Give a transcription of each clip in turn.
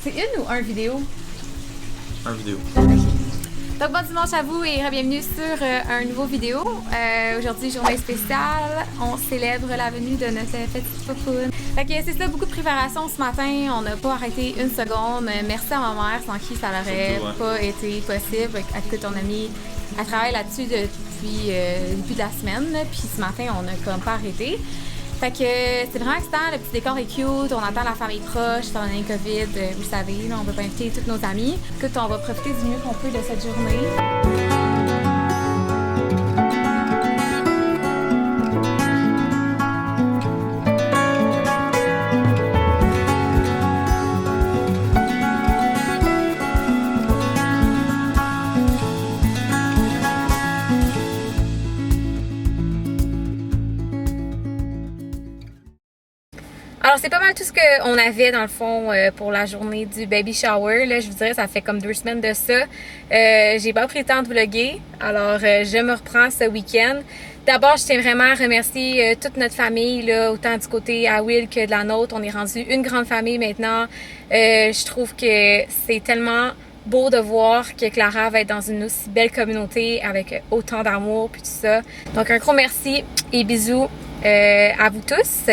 C'est une ou un vidéo? Un vidéo. Ok. Donc bon dimanche à vous et bienvenue sur un nouveau vidéo. Aujourd'hui, journée spéciale. On célèbre la venue de notre petite popoune. Fait que c'est ça, beaucoup de préparation ce matin. On n'a pas arrêté une seconde. Merci à ma mère, sans qui ça n'aurait pas été possible. Écoute, ton amie, elle travaille là-dessus depuis le début de la semaine. Puis ce matin, on n'a comme pas arrêté. Fait que c'est vraiment excitant, le petit décor est cute, on attend la famille proche, étant donné le COVID, vous le savez, là, on peut pas inviter tous nos amis. Écoute, on va profiter du mieux qu'on peut de cette journée. Alors c'est pas mal tout ce qu'on avait dans le fond pour la journée du baby shower. Là, je vous dirais, ça fait comme 2 semaines de ça. J'ai pas pris le temps de vlogger, alors je me reprends ce week-end. D'abord, je tiens vraiment à remercier toute notre famille, là, autant du côté à Will que de la nôtre. On est rendu une grande famille maintenant. Je trouve que c'est tellement beau de voir que Clara va être dans une aussi belle communauté avec autant d'amour puis tout ça. Donc un gros merci et bisous à vous tous.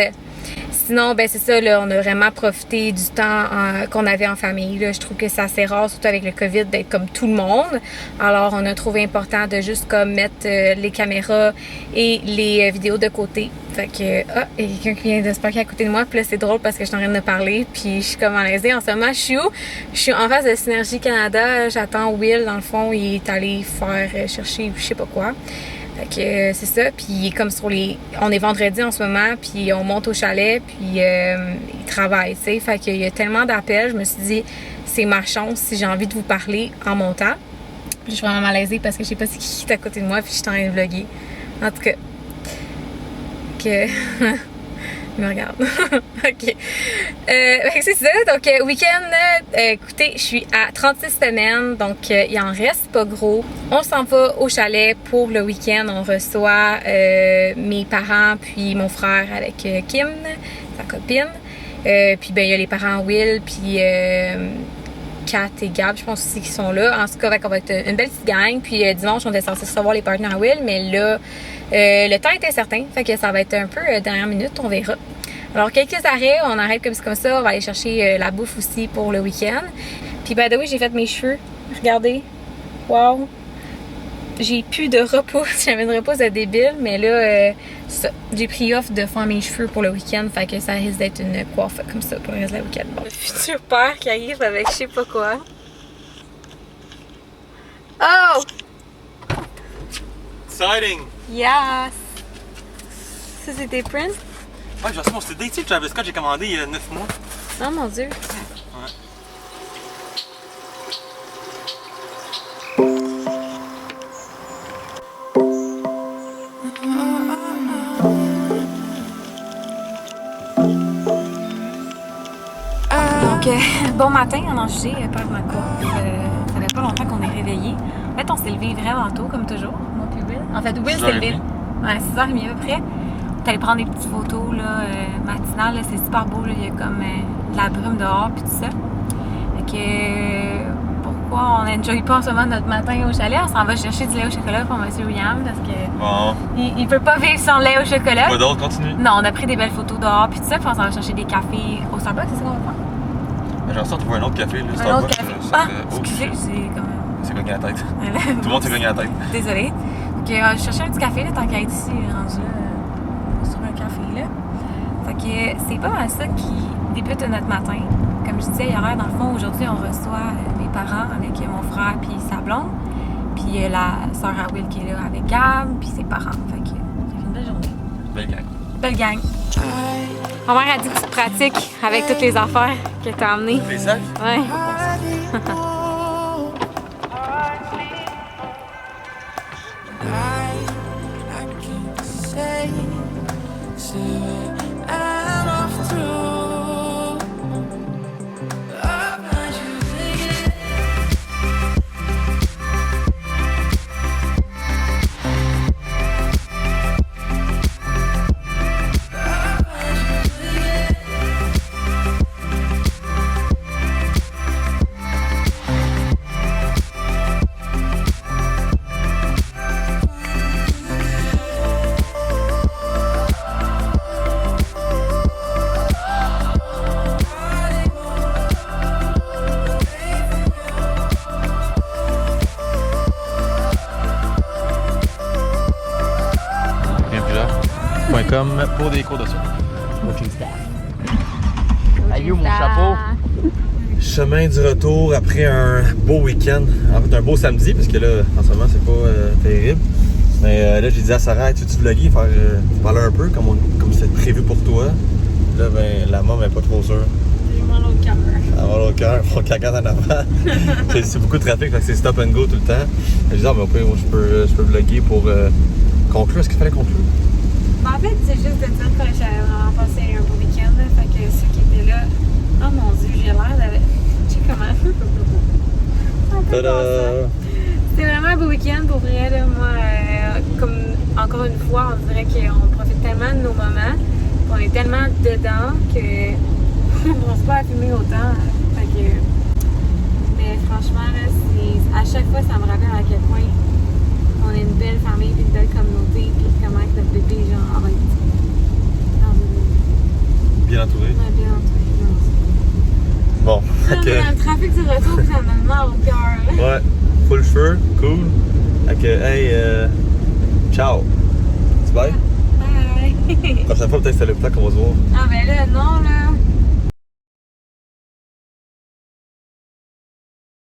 Sinon, ben c'est ça, là, on a vraiment profité du temps qu'on avait en famille. Là. Je trouve que c'est assez rare, surtout avec le COVID, d'être comme tout le monde. Alors, on a trouvé important de juste comme mettre les caméras et les vidéos de côté. Fait que, il y a quelqu'un qui vient de se parquer à côté de moi. Puis là, c'est drôle parce que je suis en train de parler. Puis je suis comme malaisée. En ce moment, je suis où? Je suis en face de Synergie Canada. J'attends Will, dans le fond. Il est allé faire chercher je sais pas quoi. Fait que c'est ça, puis comme sur on est vendredi en ce moment, puis on monte au chalet, puis il travaille, tu sais. Fait qu'il y a tellement d'appels, je me suis dit, c'est ma chance si j'ai envie de vous parler en montant. Puis je suis vraiment malaisée parce que je sais pas c'est qui est à côté de moi, puis je suis en train de vlogger. En tout cas, il me regarde. OK. C'est ça. Donc, week-end, écoutez, je suis à 36 semaines. Donc, il en reste pas gros. On s'en va au chalet pour le week-end. On reçoit mes parents, puis mon frère avec Kim, sa copine. Puis, ben, il y a les parents Will, puis Kat et Gab, je pense aussi qu'ils sont là. En tout cas, on va être une belle petite gang. Puis, dimanche, on était censé recevoir les partenaires Will, mais là, le temps est incertain, fait que ça va être un peu dernière minute, on verra. Alors, quelques arrêts, on arrête comme ça, on va aller chercher la bouffe aussi pour le week-end. Puis, by the way, j'ai fait mes cheveux. Regardez. Wow! J'ai plus de repousse. J'avais une repousse de débile, mais là, j'ai pris off de faire mes cheveux pour le week-end, fait que ça risque d'être une coiffe comme ça pour le reste de la week-end. Bon. Le futur père qui arrive avec je sais pas quoi. Oh! Exciting! Yes! Ça, c'est tes prints? Ouais, j'ai reçu mon CD, tu sais, le Travis Scott, j'ai commandé il y a 9 mois. Oh mon dieu! Ouais. Donc, bon matin en Angers, Père Macouf. Ça fait pas longtemps qu'on est réveillés. En fait, on s'est levé vraiment tôt, comme toujours, moi puis Will. En fait, Will s'est levé. Ouais, 6h30 à peu près. T'es allé prendre des petites photos là, matinales, là, c'est super beau, là. Il y a comme de la brume dehors puis tout ça. Fait que pourquoi on n'enjoye pas en ce moment notre matin au chalet? On s'en va chercher du lait au chocolat pour M. William parce que Bon. il peut pas vivre sans lait au chocolat. Quoi d'autre? Continue. Non, on a pris des belles photos dehors puis tout ça, puis on s'en va chercher des cafés au Starbucks, c'est ça qu'on va faire? J'en sors trouver un autre café, là. Un autre café? Excusez, c'est quand même... C'est cogné à la tête. Tout le monde s'est cogné à la tête. Désolée. Donc, je cherchais un petit café, là, tant qu'à être ici, rendu là, sur un café, là. Fait que c'est pas mal ça qui débute notre matin. Comme je disais hier, dans le fond, aujourd'hui, on reçoit mes parents avec mon frère puis sa blonde. Puis la sœur à Will qui est là avec Gab, puis ses parents. Fait que ça fait une belle journée. Belle gang. Belle gang. Ma mère a dit que tu pratiques avec toutes les affaires que t'as amenées. Les sacs? Ouais. comme pour des cours de saut. Coaching staff. Aïe, mon chapeau! Chemin du retour après un beau week-end. En fait, un beau samedi, parce que là, en ce moment, c'est pas terrible. Mais là, j'ai dit à Sarah, tu veux-tu vlogger, faire parler un peu, comme c'était prévu pour toi? Là, ben, la maman n'est pas trop sûre. J'ai mal au cœur. Elle a mal au cœur, il faut qu'elle regarde en avant. C'est beaucoup de trafic, fait que c'est stop and go tout le temps. J'ai dit, ah, mais au pire, moi, je peux vlogger pour conclure. Est-ce qu'il fallait conclure? Ben, en fait, c'est juste de dire que j'avais vraiment passé un beau week-end. Fait que ceux qui étaient là, oh mon Dieu, j'ai l'air d'avoir. Tu sais comment? C'était vraiment un beau week-end pour vrai. Là. Moi, comme encore une fois, on dirait qu'on profite tellement de nos moments. On est tellement dedans que on ne pense pas à filmer autant. Fait que... Mais franchement, là, à chaque fois, ça me rappelle à quel point on est une belle famille, puis une belle communauté, puis comment notre bébé, genre, va être bien entouré. Ouais, bien entouré. Bon, ok. Dans le trafic du retour, ça me met mal au cœur. Ouais, full feu, cool. Ok, hey, ciao. Tu bye? Bye. La prochaine fois, peut-être que c'est le plat qu'on va se voir. Ah, ben là, non, là.